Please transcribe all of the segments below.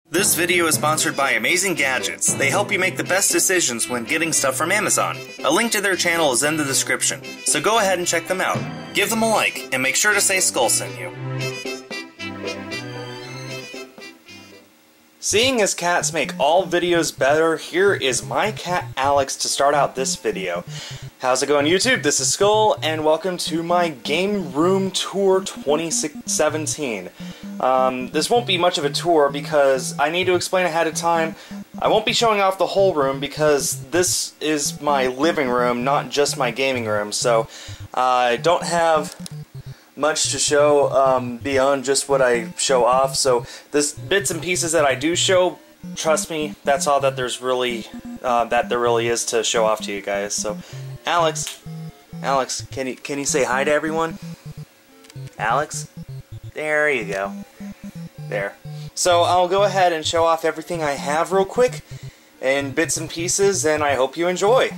This video is sponsored by Amazing Gadgets. They help you make the best decisions when getting stuff from Amazon. A link to their channel is in the description, so go ahead and check them out. Give them a like, and make sure to say Skul sent you. Seeing as cats make all videos better, here is my cat Alex to start out this video. How's it going, YouTube? This is Skul, and welcome to my Game Room Tour 2017. This won't be much of a tour because I need to explain ahead of time. I won't be showing off the whole room because this is my living room, not just my gaming room, so I don't have much to show beyond just what I show off. So this bits and pieces that I do show, trust me, that's all that there really is to show off to you guys. So Alex, can you say hi to everyone? Alex? There you go. There. So I'll go ahead and show off everything I have real quick in bits and pieces, and I hope you enjoy.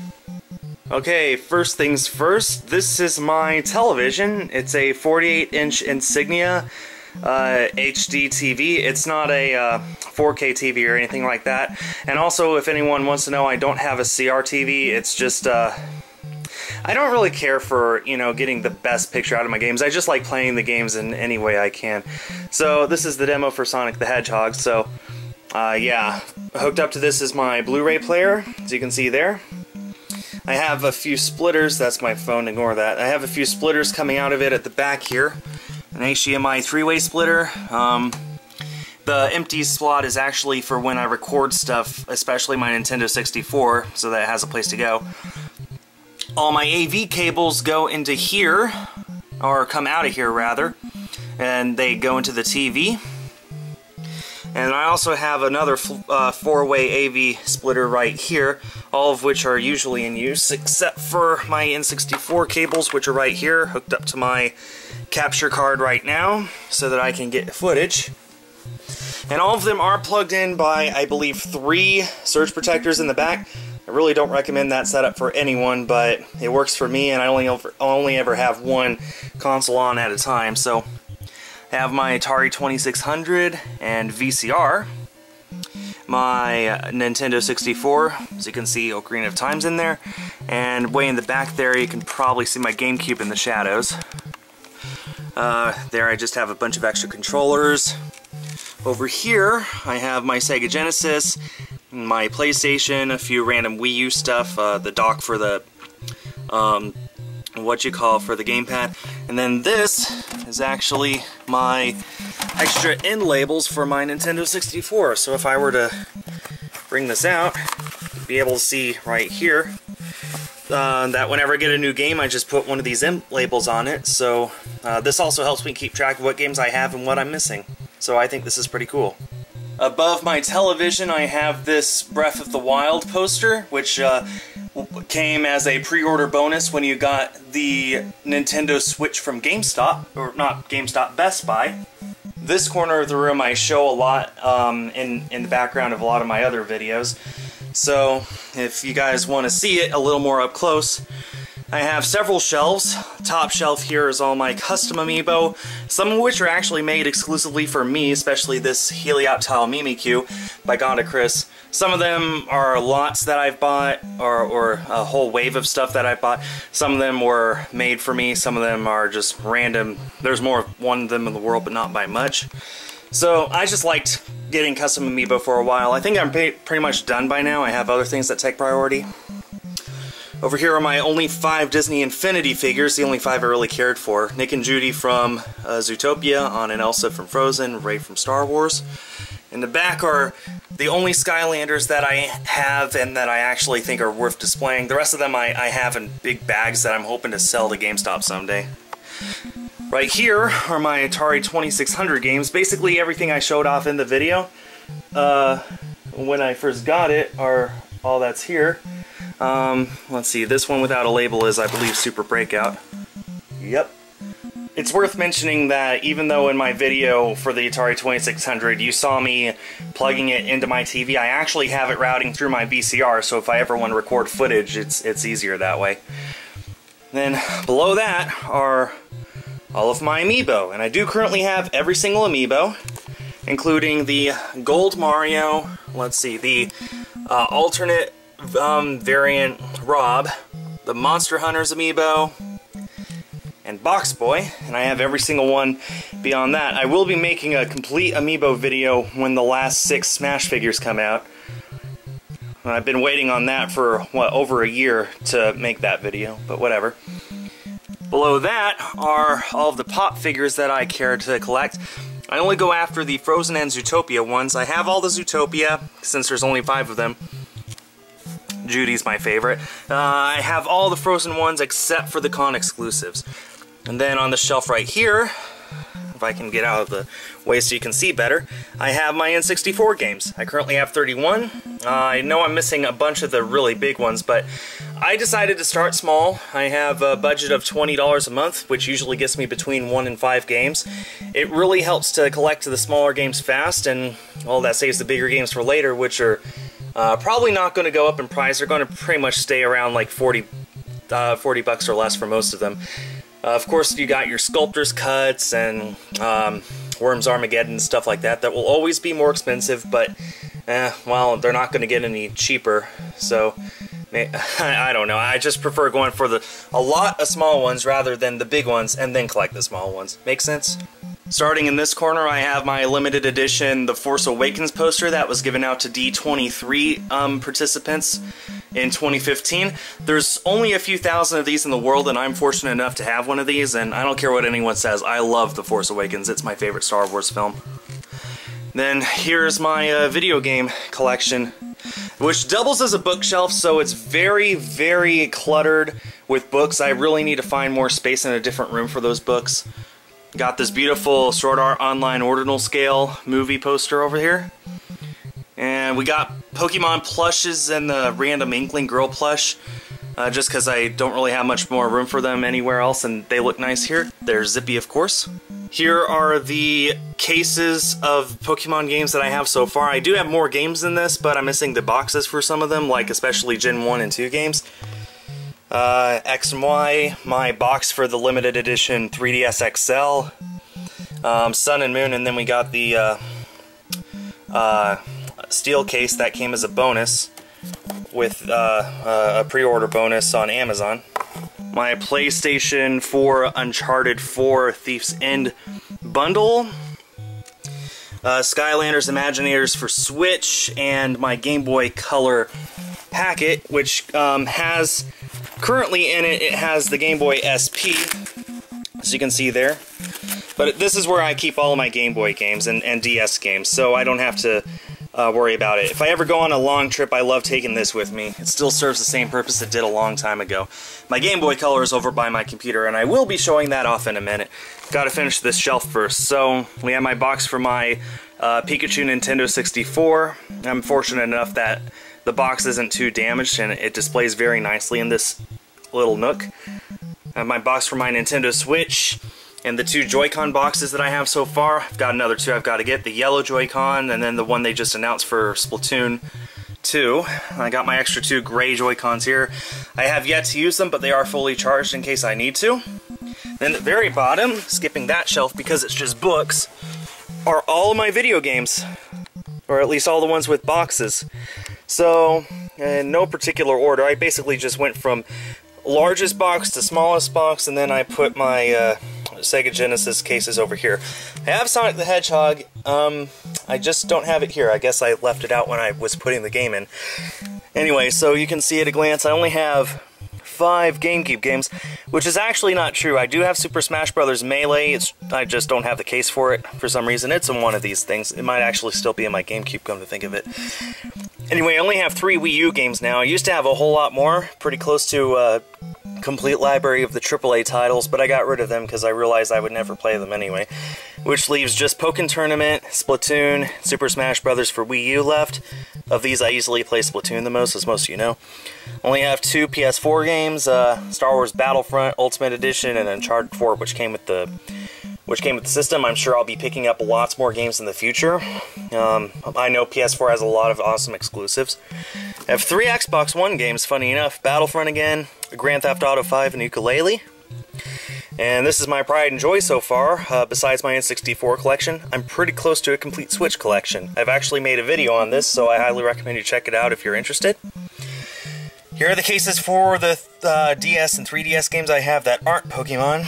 Okay, first things first, this is my television. It's a 48-inch Insignia HD TV. It's not a 4K TV or anything like that. And also, if anyone wants to know, I don't have a CRTV. It's just, I don't really care for, getting the best picture out of my games. I just like playing the games in any way I can. So this is the demo for Sonic the Hedgehog. So, yeah, hooked up to this is my Blu-ray player, as you can see there. I have a few splitters, that's my phone, ignore that. I have a few splitters coming out of it at the back here. An HDMI 3-way splitter. The empty slot is actually for when I record stuff, especially my Nintendo 64, so that it has a place to go. All my AV cables go into here, or come out of here rather, and they go into the TV. And I also have another 4-way AV splitter right here, all of which are usually in use, except for my N64 cables, which are right here, hooked up to my capture card right now, so that I can get footage. And all of them are plugged in by, I believe, 3 surge protectors in the back. I really don't recommend that setup for anyone, but it works for me, and I only ever have one console on at a time, so I have my Atari 2600 and VCR, my Nintendo 64, as you can see Ocarina of Time's in there, and way in the back there you can probably see my GameCube in the shadows. There I just have a bunch of extra controllers. Over here I have my Sega Genesis, my PlayStation, a few random Wii U stuff, the dock for the for the gamepad, and then this is actually my extra end labels for my Nintendo 64. So if I were to bring this out, you'd be able to see right here that whenever I get a new game, I just put one of these end labels on it. So this also helps me keep track of what games I have and what I'm missing. So I think this is pretty cool. Above my television, I have this Breath of the Wild poster, which came as a pre-order bonus when you got the Nintendo Switch from GameStop, or not GameStop, Best Buy. This corner of the room I show a lot in the background of a lot of my other videos. So if you guys want to see it a little more up close, I have several shelves. Top shelf here is all my custom Amiibo, some of which are actually made exclusively for me, especially this Helioptile Mimikyu by Gonda Chris. Some of them are lots that I've bought, or a whole wave of stuff that I bought. Some of them were made for me, some of them are just random. There's more of one of them in the world, but not by much. So I just liked getting custom Amiibo for a while. I think I'm pretty much done by now. I have other things that take priority. Over here are my only 5 Disney Infinity figures, the only 5 I really cared for. Nick and Judy from Zootopia, Anna and Elsa from Frozen, Rey from Star Wars. In the back are the only Skylanders that I have and that I actually think are worth displaying. The rest of them I have in big bags that I'm hoping to sell to GameStop someday. Right here are my Atari 2600 games. Basically everything I showed off in the video when I first got it are all that's here. Let's see, this one without a label is, I believe, Super Breakout. Yep. It's worth mentioning that even though in my video for the Atari 2600 you saw me plugging it into my TV, I actually have it routing through my VCR, so if I ever want to record footage, it's easier that way. Then below that are all of my Amiibo, and I do currently have every single Amiibo. including the Gold Mario, let's see, the alternate variant Rob, the Monster Hunters Amiibo, and Box Boy, and I have every single one beyond that. I will be making a complete Amiibo video when the last 6 Smash figures come out. I've been waiting on that for, what, over a year to make that video, but whatever. Below that are all of the pop figures that I care to collect. I only go after the Frozen and Zootopia ones. I have all the Zootopia, since there's only 5 of them. Judy's my favorite. I have all the Frozen ones except for the con exclusives. And then on the shelf right here, if I can get out of the way so you can see better, I have my N64 games. I currently have 31. I know I'm missing a bunch of the really big ones, but I decided to start small. I have a budget of $20 a month, which usually gets me between 1 and 5 games. It really helps to collect the smaller games fast, and well, that saves the bigger games for later, which are probably not going to go up in price. They're going to pretty much stay around like 40 bucks or less for most of them. Of course, you got your Sculptor's Cuts and Worms Armageddon and stuff like that. That will always be more expensive, but, well, they're not going to get any cheaper. So, I don't know. I just prefer going for a lot of small ones rather than the big ones and then collect the small ones. Make sense? Starting in this corner, I have my limited edition The Force Awakens poster that was given out to D23 participants in 2015. There's only a few thousand of these in the world, and I'm fortunate enough to have one of these, and I don't care what anyone says, I love The Force Awakens. It's my favorite Star Wars film. Then here's my video game collection, which doubles as a bookshelf, so it's very, very cluttered with books. I really need to find more space in a different room for those books. Got this beautiful Sword Art Online Ordinal Scale movie poster over here. And we got Pokemon plushes and the random Inkling Girl plush, just because I don't really have much more room for them anywhere else, and they look nice here. There's Zippy, of course. Here are the cases of Pokemon games that I have so far. I do have more games than this, but I'm missing the boxes for some of them, like especially Gen 1 and 2 games. X and Y, my box for the limited edition 3DS XL, Sun and Moon, and then we got the steel case that came as a bonus with a pre-order bonus on Amazon. My PlayStation 4 Uncharted 4 Thief's End bundle, Skylanders Imaginators for Switch, and my Game Boy Color packet, which has currently in it, it has the Game Boy SP, as you can see there. But this is where I keep all of my Game Boy games and DS games, so I don't have to worry about it. If I ever go on a long trip, I love taking this with me. It still serves the same purpose it did a long time ago. My Game Boy Color is over by my computer, and I will be showing that off in a minute. Gotta finish this shelf first. So, we have my box for my Pikachu Nintendo 64. I'm fortunate enough that the box isn't too damaged, and it displays very nicely in this little nook. I have my box for my Nintendo Switch, and the 2 Joy-Con boxes that I have so far. I've got another 2 I've got to get, the yellow Joy-Con, and then the one they just announced for Splatoon 2. I got my extra 2 gray Joy-Cons here. I have yet to use them, but they are fully charged in case I need to. Then at the very bottom, skipping that shelf because it's just books, are all of my video games. Or at least all the ones with boxes. So, in no particular order, I basically just went from largest box to smallest box, and then I put my Sega Genesis cases over here. I have Sonic the Hedgehog, I just don't have it here. I guess I left it out when I was putting the game in. Anyway, so you can see at a glance, I only have 5 GameCube games, which is actually not true. I do have Super Smash Bros. Melee, I just don't have the case for it for some reason. It's in one of these things. It might actually still be in my GameCube, come to think of it. Anyway, I only have 3 Wii U games now. I used to have a whole lot more, pretty close to a complete library of the AAA titles, but I got rid of them because I realized I would never play them anyway. Which leaves just Pokken Tournament, Splatoon, Super Smash Bros. For Wii U left. Of these, I easily play Splatoon the most, as most of you know. Only have 2 PS4 games, Star Wars Battlefront Ultimate Edition and Uncharted 4, which came with the system. I'm sure I'll be picking up lots more games in the future. I know PS4 has a lot of awesome exclusives. I have 3 Xbox One games, funny enough. Battlefront again, Grand Theft Auto 5, and Ukulele. And this is my pride and joy so far. Besides my N64 collection, I'm pretty close to a complete Switch collection. I've actually made a video on this, so I highly recommend you check it out if you're interested. Here are the cases for the DS and 3DS games I have that aren't Pokemon.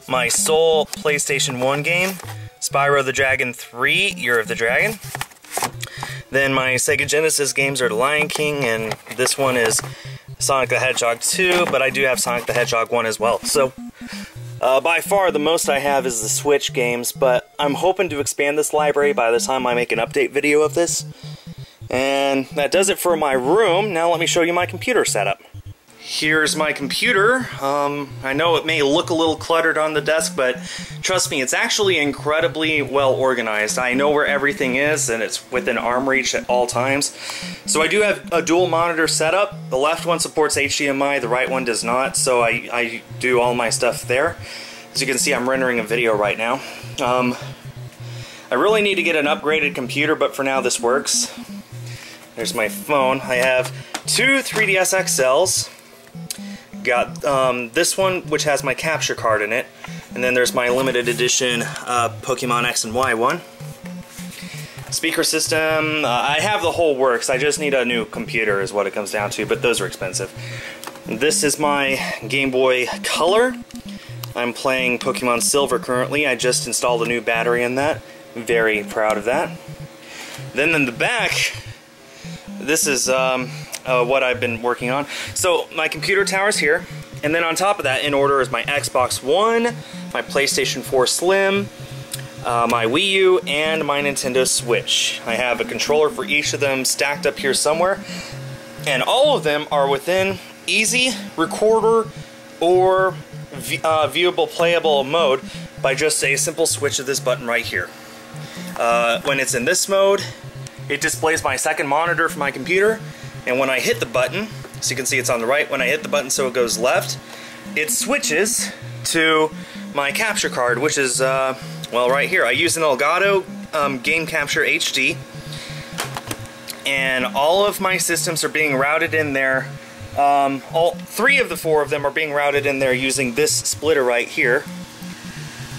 My sole PlayStation 1 game, Spyro the Dragon 3, Year of the Dragon. Then my Sega Genesis games are The Lion King, and this one is Sonic the Hedgehog 2, but I do have Sonic the Hedgehog 1 as well. So, by far the most I have is the Switch games, but I'm hoping to expand this library by the time I make an update video of this. And that does it for my room. Now let me show you my computer setup. Here's my computer. I know it may look a little cluttered on the desk, but trust me, it's actually incredibly well organized. I know where everything is, and it's within arm reach at all times. So I do have a dual monitor setup. The left one supports HDMI, the right one does not, so I do all my stuff there. As you can see, I'm rendering a video right now. I really need to get an upgraded computer, but for now this works. There's my phone. I have two 3DS XLs. Got this one, which has my capture card in it, and then there's my limited edition Pokemon X and Y one. Speaker system, I have the whole works, I just need a new computer is what it comes down to, but those are expensive. This is my Game Boy Color. I'm playing Pokemon Silver currently. I just installed a new battery in that. Very proud of that. Then in the back, this is what I've been working on. So my computer tower's here, and then on top of that in order is my Xbox One, my PlayStation 4 Slim, my Wii U, and my Nintendo Switch. I have a controller for each of them stacked up here somewhere, and all of them are within easy recorder or viewable playable mode by just a simple switch of this button right here. When it's in this mode, it displays my second monitor for my computer, and when I hit the button, so you can see it's on the right, when I hit the button so it goes left, it switches to my capture card, which is, well, right here. I use an Elgato Game Capture HD, and all of my systems are being routed in there. All three of the four of them are being routed in there using this splitter right here.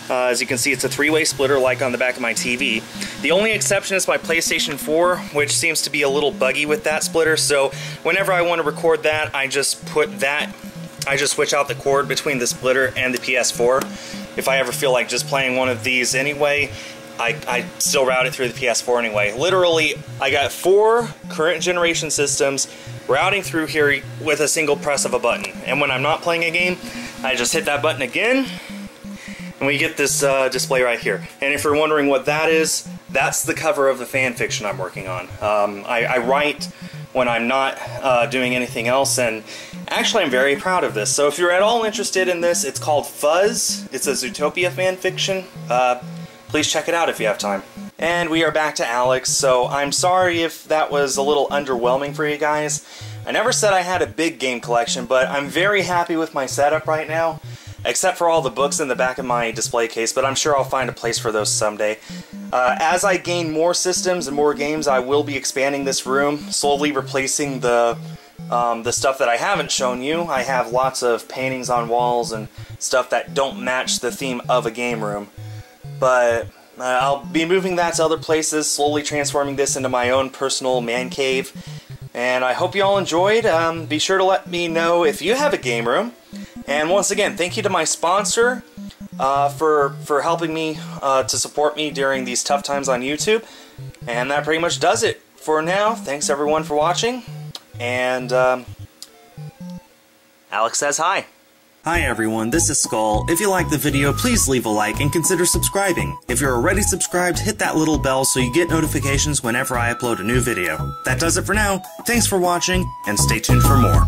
As you can see, it's a three-way splitter like on the back of my TV. The only exception is my PlayStation 4, which seems to be a little buggy with that splitter, so whenever I want to record that, I just switch out the cord between the splitter and the PS4. If I ever feel like just playing one of these anyway, I still route it through the PS4 anyway. Literally, I got 4 current generation systems routing through here with a single press of a button. And when I'm not playing a game, I just hit that button again, and we get this display right here. And if you're wondering what that is, that's the cover of the fan fiction I'm working on. I write when I'm not doing anything else, and actually I'm very proud of this. So if you're at all interested in this, it's called Fuzz. It's a Zootopia fan fiction. Please check it out if you have time. And we are back to Alex, so I'm sorry if that was a little underwhelming for you guys. I never said I had a big game collection, but I'm very happy with my setup right now. Except for all the books in the back of my display case, but I'm sure I'll find a place for those someday. As I gain more systems and more games, I will be expanding this room, slowly replacing the stuff that I haven't shown you. I have lots of paintings on walls and stuff that don't match the theme of a game room. But I'll be moving that to other places, slowly transforming this into my own personal man cave. And I hope you all enjoyed. Be sure to let me know if you have a game room. And once again, thank you to my sponsor for helping me to support me during these tough times on YouTube. And that pretty much does it for now. Thanks everyone for watching. And Alex says hi. Hi everyone, this is Skul. If you liked the video, please leave a like and consider subscribing. If you're already subscribed, hit that little bell so you get notifications whenever I upload a new video. That does it for now. Thanks for watching, and stay tuned for more.